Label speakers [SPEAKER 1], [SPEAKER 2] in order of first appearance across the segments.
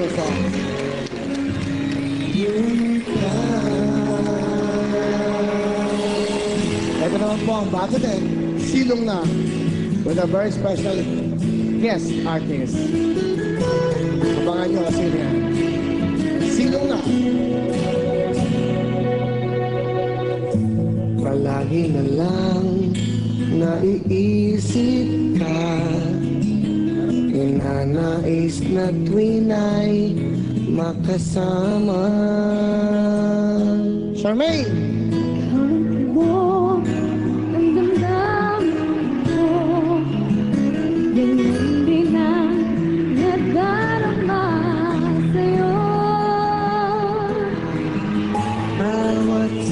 [SPEAKER 1] Puso song. Ito naman po ang bago din, Silong Na, with a very special guest artist. Abangan nyo kasi yan. Silong Na. Palagi na lang naiisip ka, inanais na tuwin ay makasama. Charmaine!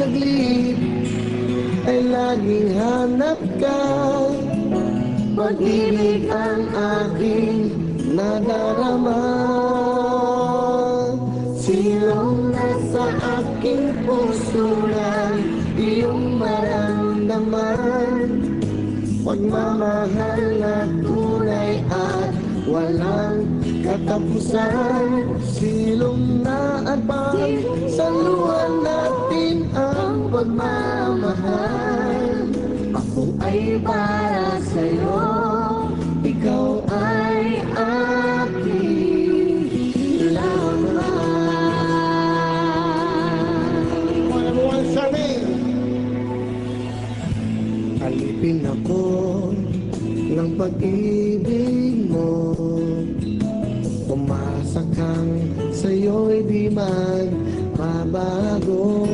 [SPEAKER 1] Saglit ay laging hanap ka, pag-ibig ang aking nadarama. Silong na sa aking puso lang iyong maramdaman, pagmamahal na tunay at walang katapusan. Silong na at pagsaluhan natin ang pagmamahal. Ako ay para sa'yo, ikaw ay aking lamang. Number one, Charmaine. Alipin ako ng pag-ibig mo, umasa kang sa'yo'y di magbabago.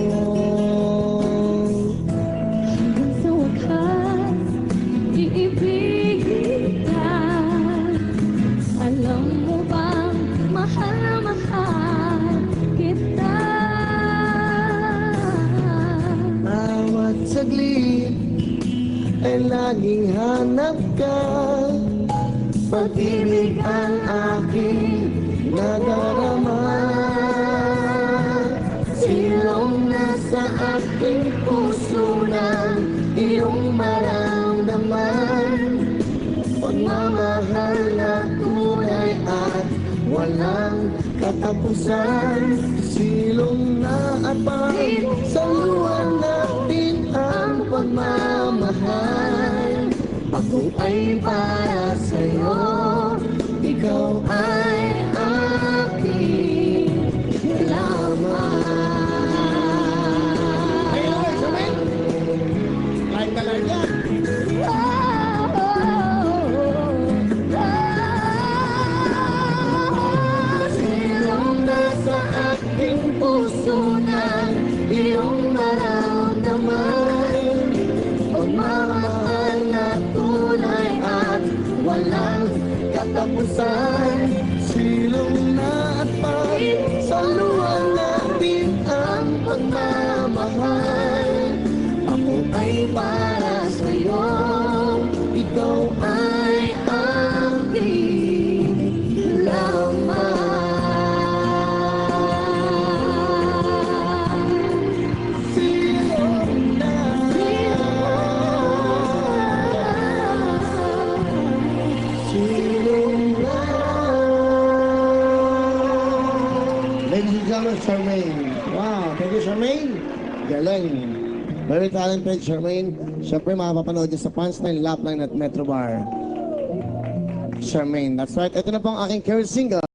[SPEAKER 2] Hanggang sa wakas, iibigin ka. Alam mo bang mahal na mahal kita?
[SPEAKER 1] Bawat saglit ay laging hanap ka, pag-ibig ang aking nadarama. Silong na sa aking puso ng iyong maramdaman, pagmamahal na tunay at walang katapusan. Silong na at pagsaluhan natin ang pagmamahal. Ako ay para sa'yo, ikaw ay aking lamang. Ayun, Charmaine! Like na lang yan! Silong na sa aking puso ng iyong maramdaman, pagmamahal na tunay at walang katapusan. Silong na at pagsaluhan natin ang pagmamahal. Ako ay para sa'yo, ikaw ay aking lamang. Silong na. Ladies and gentlemen, Charmaine. Wow, thank you, Charmaine. Galing. Very talented, Charmaine. Siyempre, makapapanood niyo sa Punchline, Lapline at Metro Bar. Charmaine, that's right. Ito na po ang aking current single.